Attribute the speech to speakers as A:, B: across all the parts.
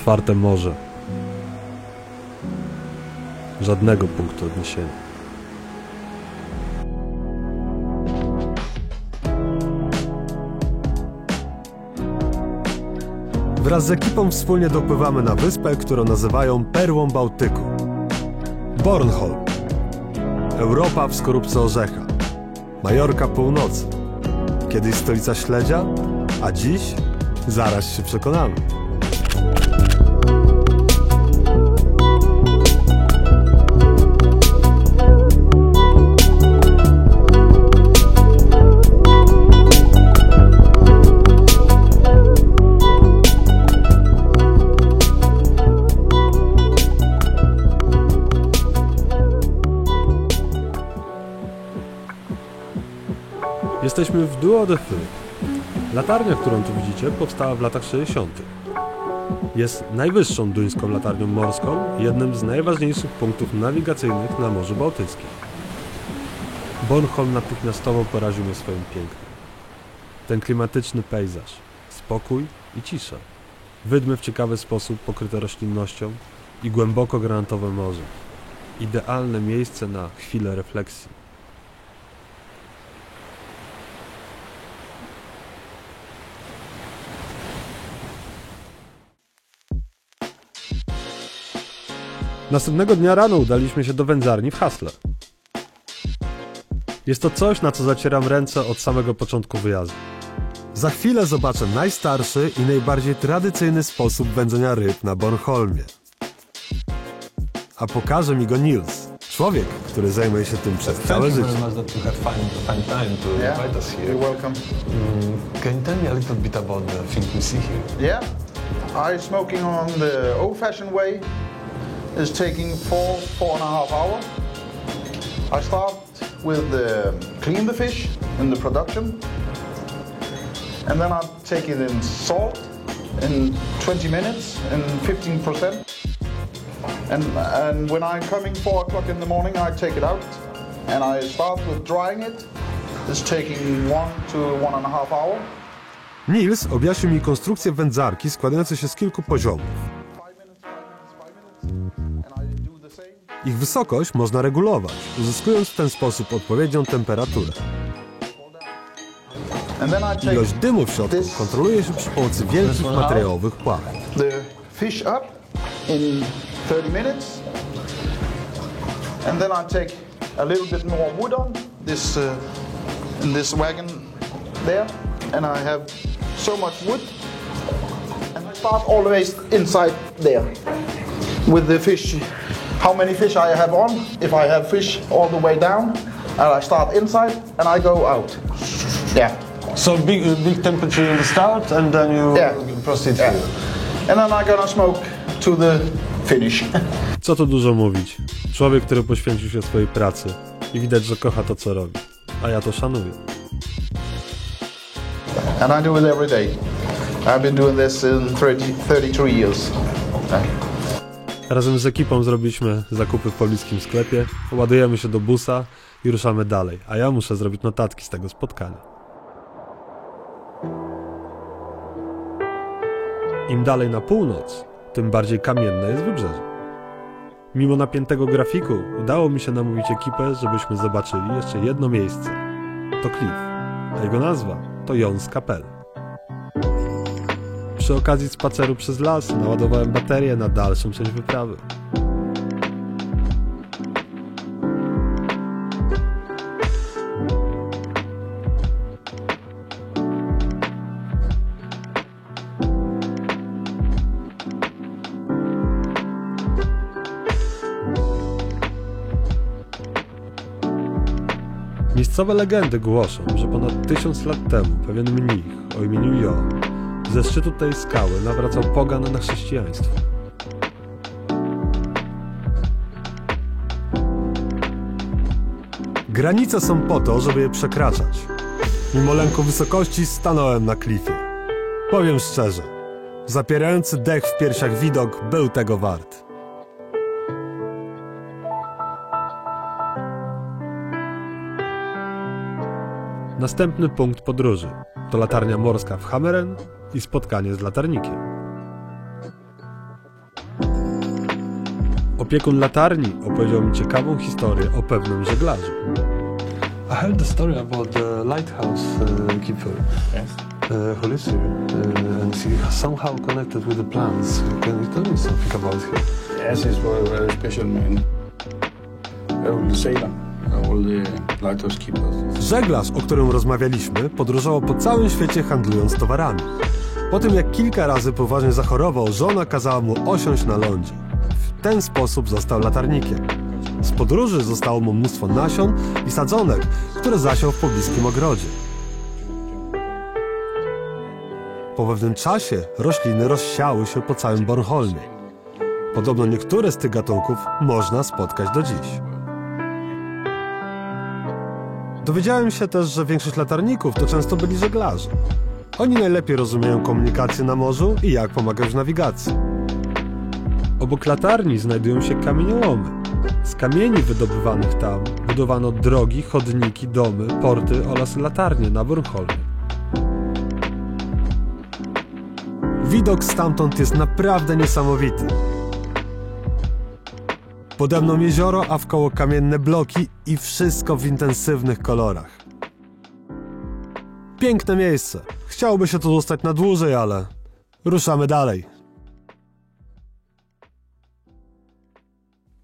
A: otwarte morze. Żadnego punktu odniesienia. Wraz z ekipą wspólnie dopływamy na wyspę, którą nazywają Perłą Bałtyku. Bornholm. Europa w skorupce orzecha. Majorka północy. Kiedyś stolica śledzia, a dziś zaraz się przekonamy. Jesteśmy w Duo de Feu. Latarnia, którą tu widzicie, powstała w latach 60. Jest najwyższą duńską latarnią morską i jednym z najważniejszych punktów nawigacyjnych na Morzu Bałtyckim. Bornholm natychmiastowo poraził mnie swoim pięknem. Ten klimatyczny pejzaż, spokój i cisza. Wydmy w ciekawy sposób pokryte roślinnością i głęboko granatowe morze. Idealne miejsce na chwilę refleksji. Następnego dnia rano udaliśmy się do wędzarni w Hasle. Jest to coś, na co zacieram ręce od samego początku wyjazdu. Za chwilę zobaczę najstarszy i najbardziej tradycyjny sposób wędzenia ryb na Bornholmie. A pokaże mi go Niels, człowiek, który zajmuje się tym przez całe życie.
B: Can you tell me a little bit about the thing we see here?
C: Yeah, I'm smoking on the old-fashioned way. It's taking 4.5 hours. I start with clean the fish in the production, and then I take it in salt in 20 minutes and 15%. And when I'm coming 4 o'clock in the morning, I take it out and I start with drying it. It's taking 1 to 1.5 hours.
A: Niels objaśnił mi konstrukcję wędzarki składającej się z kilku poziomów. Ich wysokość można regulować, uzyskując w ten sposób odpowiednią temperaturę. Ilość dymu w środku kontroluje się przy pomocy wielkich materiałowych płacht.
C: The fish up in 30 minutes, and then I take a little bit more wood on this in this wagon there, and I have so much wood, and I start always inside there with the fish. How many fish I have on? If I have fish all the way down, and I start inside and I go out. Yeah.
B: So big temperature in the start, and then you proceed through.
C: And then I'm gonna smoke to the finish.
A: Co tu dużo mówić. Człowiek, który poświęcił się swojej pracy i widać, że kocha to, co robi. A ja to szanuję.
C: And I do it every day. I've been doing this in 33 years.
A: Razem z ekipą zrobiliśmy zakupy w pobliskim sklepie, ładujemy się do busa i ruszamy dalej, a ja muszę zrobić notatki z tego spotkania. Im dalej na północ, tym bardziej kamienne jest wybrzeże. Mimo napiętego grafiku udało mi się namówić ekipę, żebyśmy zobaczyli jeszcze jedno miejsce. To klif, a jego nazwa to Jonskapelle. Przy okazji spaceru przez las naładowałem baterię na dalszą część wyprawy. Miejscowe legendy głoszą, że ponad 1000 lat temu pewien mnich o imieniu Jo ze szczytu tej skały nawracał pogan na chrześcijaństwo. Granice są po to, żeby je przekraczać. Mimo lęku wysokości stanąłem na klifie. Powiem szczerze, zapierający dech w piersiach widok był tego wart. Następny punkt podróży to latarnia morska w Hammeren i spotkanie z latarnikiem. Opiekun latarni opowiedział mi ciekawą historię o pewnym żeglarzu.
B: I heard the story about the lighthouse keeper.
D: Yes.
B: Who lives here, and he somehow connected with the plants. Can you tell me something about him?
D: Yes, he's very, very special man. All the sailor, all the lighthouse keepers.
A: Żeglarz, o którym rozmawialiśmy, podróżował po całym świecie handlując towarami. Po tym jak kilka razy poważnie zachorował, żona kazała mu osiąść na lądzie. W ten sposób został latarnikiem. Z podróży zostało mu mnóstwo nasion i sadzonek, które zasiał w pobliskim ogrodzie. Po pewnym czasie rośliny rozsiały się po całym Bornholmie. Podobno niektóre z tych gatunków można spotkać do dziś. Dowiedziałem się też, że większość latarników to często byli żeglarze. Oni najlepiej rozumieją komunikację na morzu i jak pomagać w nawigacji. Obok latarni znajdują się kamieniołomy. Z kamieni wydobywanych tam budowano drogi, chodniki, domy, porty oraz latarnie na Bornholmie. Widok stamtąd jest naprawdę niesamowity. Pode mną jezioro, a wkoło kamienne bloki i wszystko w intensywnych kolorach. Piękne miejsce. Chciałoby się tu zostać na dłużej, ale ruszamy dalej.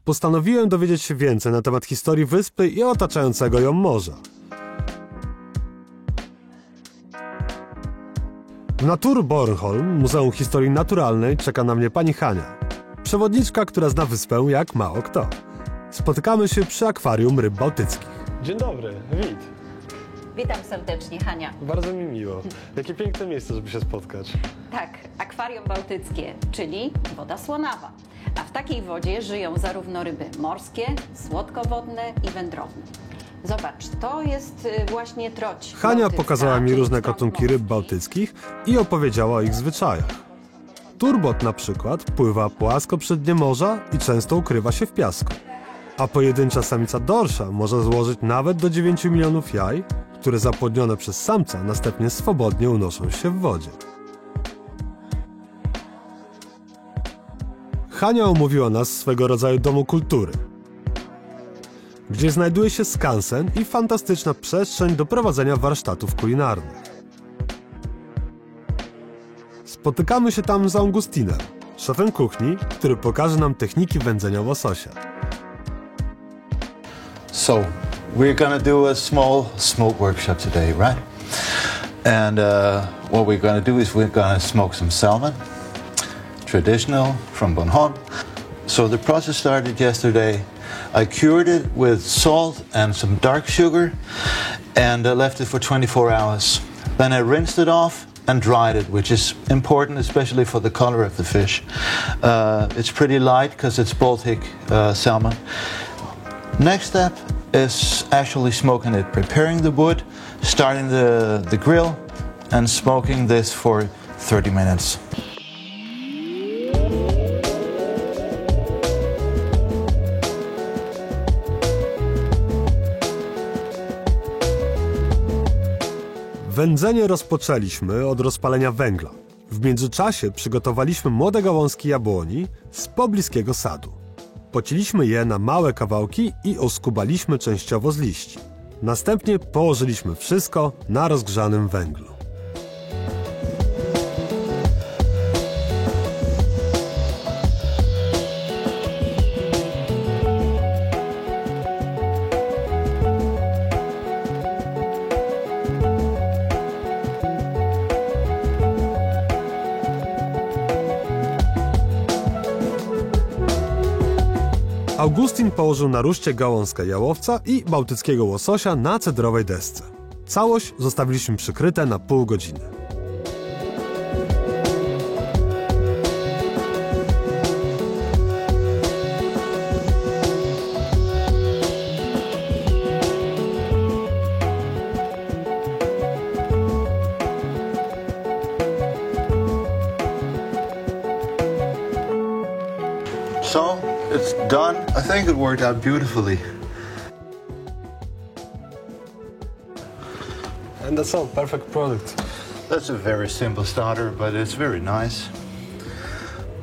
A: Postanowiłem dowiedzieć się więcej na temat historii wyspy i otaczającego ją morza. W Natur Bornholm, Muzeum Historii Naturalnej, czeka na mnie pani Hania. Przewodniczka, która zna wyspę jak mało kto. Spotykamy się przy akwarium ryb bałtyckich.
B: Dzień dobry, wit.
E: Witam serdecznie, Hania.
B: Bardzo mi miło. Jakie piękne miejsce, żeby się spotkać.
E: Tak, akwarium bałtyckie, czyli woda słonawa. A w takiej wodzie żyją zarówno ryby morskie, słodkowodne i wędrowne. Zobacz, to jest właśnie troć.
A: Hania
E: bałtycka,
A: pokazała mi
E: czyli
A: różne
E: trąb
A: gatunki ryb
E: morski.
A: bałtyckich i opowiedziała o ich zwyczajach. Turbot na przykład pływa płasko przy dnie morza i często ukrywa się w piasku. A pojedyncza samica dorsza może złożyć nawet do 9 milionów jaj, które zapłodnione przez samca następnie swobodnie unoszą się w wodzie. Hania omówiła nas swego rodzaju domu kultury, gdzie znajduje się skansen i fantastyczna przestrzeń do prowadzenia warsztatów kulinarnych. Spotykamy się tam z Augustinem, szefem kuchni, który pokaże nam techniki wędzenia łososia.
F: So, we're gonna do a small smoke workshop today, right? And what we're gonna do is we're gonna smoke some salmon, traditional from Bornholm. So the process started yesterday. I cured it with salt and some dark sugar and left it for 24 hours. Then I rinsed it off and dried it, which is important, especially for the color of the fish. It's pretty light because it's Baltic salmon. Next step is actually smoking it, preparing the wood, starting the grill, and smoking this for 30 minutes.
A: Wędzenie rozpoczęliśmy od rozpalenia węgla. W międzyczasie przygotowaliśmy młode gałązki jabłoni z pobliskiego sadu. Pocięliśmy je na małe kawałki i oskubaliśmy częściowo z liści. Następnie położyliśmy wszystko na rozgrzanym węglu. Augustin położył na ruszcie gałązkę jałowca i bałtyckiego łososia na cedrowej desce. Całość zostawiliśmy przykryte na pół godziny.
F: So, it's done. I think it worked out beautifully.
B: And that's all, perfect product.
F: That's a very simple starter, but it's very nice.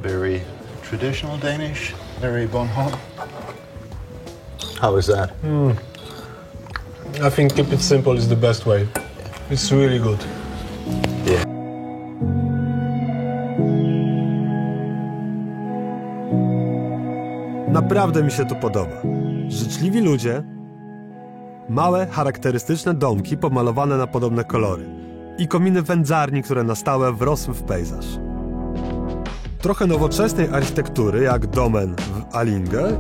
F: Very traditional Danish. Very Bornholm. How is that?
B: I think keep it simple is the best way. It's really good.
F: Yeah.
A: Naprawdę mi się tu podoba. Życzliwi ludzie, małe, charakterystyczne domki pomalowane na podobne kolory i kominy wędzarni, które na stałe wrosły w pejzaż. Trochę nowoczesnej architektury, jak domen w Allinge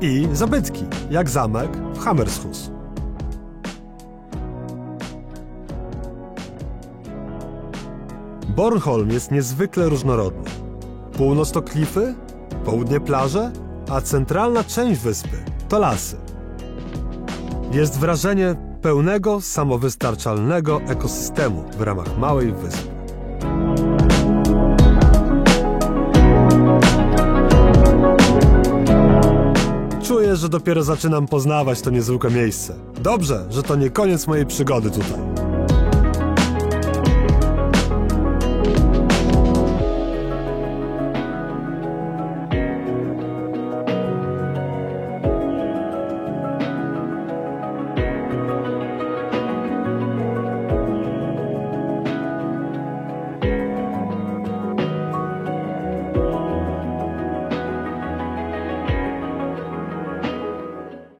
A: i zabytki, jak zamek w Hammershus. Bornholm jest niezwykle różnorodny. Północ to klify, południe plaże, a centralna część wyspy to lasy. Jest wrażenie pełnego, samowystarczalnego ekosystemu w ramach małej wyspy. Czuję, że dopiero zaczynam poznawać to niezwykłe miejsce. Dobrze, że to nie koniec mojej przygody tutaj.